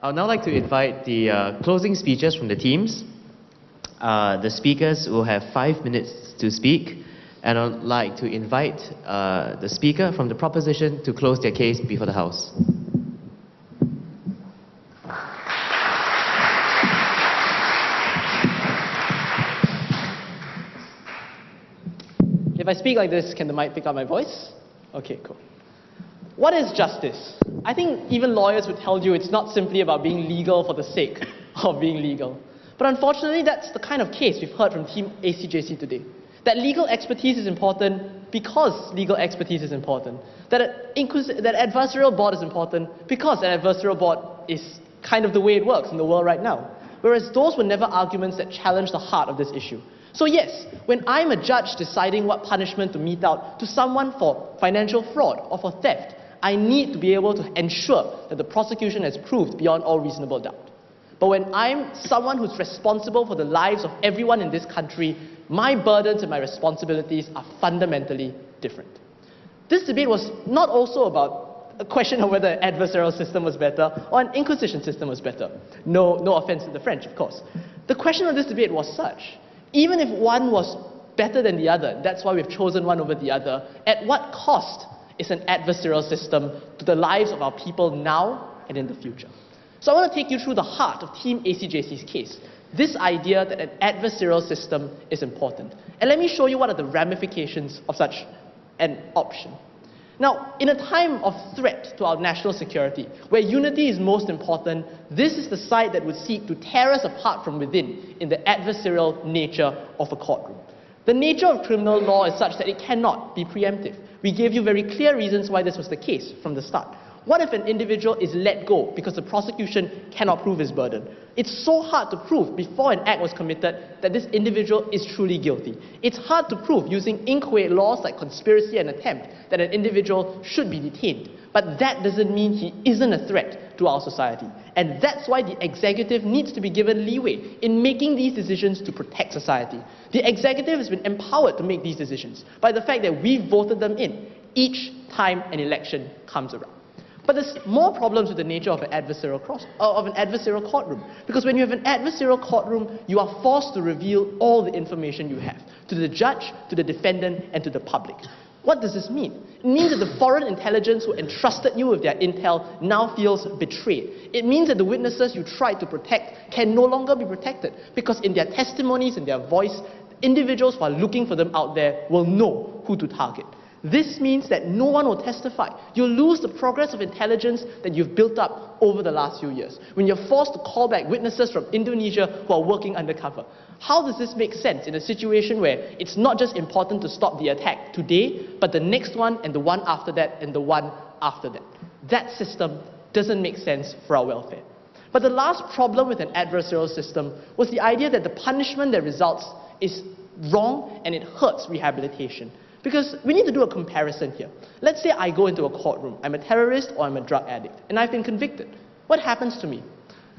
I would now like to invite the closing speeches from the teams. The speakers will have 5 minutes to speak, and I would like to invite the speaker from the proposition to close their case before the House. If I speak like this, can the mic pick up my voice? Okay, cool. What is justice? I think even lawyers would tell you it's not simply about being legal for the sake of being legal. But unfortunately, that's the kind of case we've heard from Team ACJC today. That legal expertise is important because legal expertise is important. That adversarial board is important because an adversarial board is kind of the way it works in the world right now. Whereas those were never arguments that challenge the heart of this issue. So yes, when I'm a judge deciding what punishment to mete out to someone for financial fraud or for theft, I need to be able to ensure that the prosecution has proved beyond all reasonable doubt. But when I'm someone who's responsible for the lives of everyone in this country, my burdens and my responsibilities are fundamentally different. This debate was not also about a question of whether an adversarial system was better or an inquisition system was better. No offense to the French, of course. The question of this debate was such: even if one was better than the other, that's why we've chosen one over the other, at what cost is an adversarial system to the lives of our people now and in the future? So I want to take you through the heart of Team ACJC's case, this idea that an adversarial system is important. And let me show you what are the ramifications of such an option. Now, in a time of threat to our national security, where unity is most important, this is the side that would seek to tear us apart from within in the adversarial nature of a courtroom. The nature of criminal law is such that it cannot be preemptive. We gave you very clear reasons why this was the case from the start. What if an individual is let go because the prosecution cannot prove his burden? It's so hard to prove before an act was committed that this individual is truly guilty. It's hard to prove using inchoate laws like conspiracy and attempt that an individual should be detained. But that doesn't mean he isn't a threat to our society. And that's why the executive needs to be given leeway in making these decisions to protect society. The executive has been empowered to make these decisions by the fact that we voted them in each time an election comes around. But there's more problems with the nature of an adversarial courtroom. Because when you have an adversarial courtroom, you are forced to reveal all the information you have to the judge, to the defendant, and to the public. What does this mean? It means that the foreign intelligence who entrusted you with their intel now feels betrayed. It means that the witnesses you tried to protect can no longer be protected because in their testimonies and their voice, individuals who are looking for them out there will know who to target. This means that no one will testify. You'll lose the progress of intelligence that you've built up over the last few years, when you're forced to call back witnesses from Indonesia who are working undercover. How does this make sense in a situation where it's not just important to stop the attack today, but the next one and the one after that and the one after that? That system doesn't make sense for our welfare. But the last problem with an adversarial system was the idea that the punishment that results is wrong and it hurts rehabilitation. Because we need to do a comparison here. Let's say I go into a courtroom. I'm a terrorist or I'm a drug addict, and I've been convicted. What happens to me?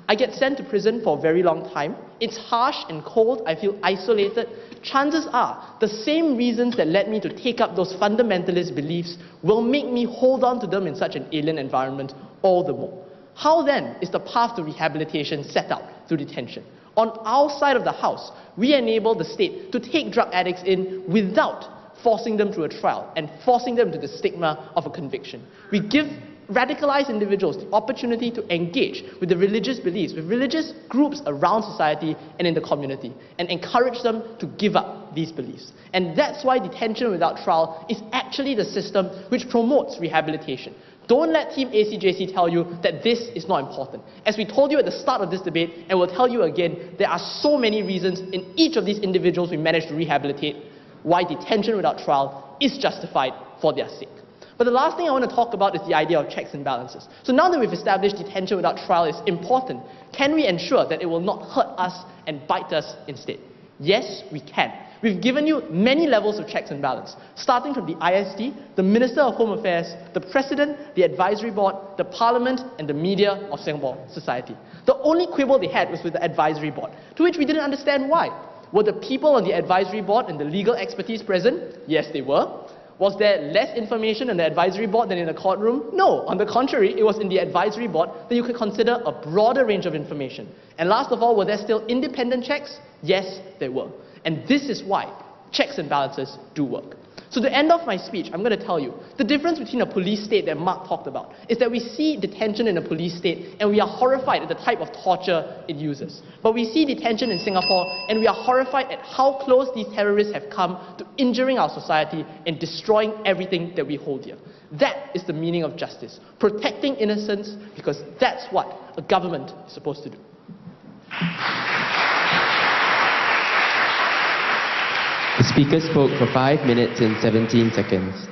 I get sent to prison for a very long time. It's harsh and cold. I feel isolated. Chances are the same reasons that led me to take up those fundamentalist beliefs will make me hold on to them in such an alien environment all the more. How then is the path to rehabilitation set out through detention? On our side of the house, we enable the state to take drug addicts in without forcing them through a trial and forcing them to the stigma of a conviction. We give radicalized individuals the opportunity to engage with the religious beliefs, with religious groups around society and in the community, and encourage them to give up these beliefs. And that's why detention without trial is actually the system which promotes rehabilitation. Don't let Team ACJC tell you that this is not important. As we told you at the start of this debate, and we'll tell you again, there are so many reasons in each of these individuals we managed to rehabilitate why detention without trial is justified for their sake. But the last thing I want to talk about is the idea of checks and balances. So now that we've established detention without trial is important, can we ensure that it will not hurt us and bite us instead? Yes, we can. We've given you many levels of checks and balance, starting from the ISD, the Minister of Home Affairs, the President, the Advisory Board, the Parliament, and the media of Singapore society. The only quibble they had was with the Advisory Board, to which we didn't understand why. Were the people on the Advisory Board and the legal expertise present? Yes, they were. Was there less information in the advisory board than in the courtroom? No. On the contrary, it was in the advisory board that you could consider a broader range of information. And last of all, were there still independent checks? Yes, there were. And this is why checks and balances do work. So the end of my speech, I'm going to tell you, the difference between a police state that Mark talked about is that we see detention in a police state and we are horrified at the type of torture it uses. But we see detention in Singapore and we are horrified at how close these terrorists have come to injuring our society and destroying everything that we hold dear. That is the meaning of justice, protecting innocence, because that's what a government is supposed to do. The speaker spoke for 5 minutes and 17 seconds.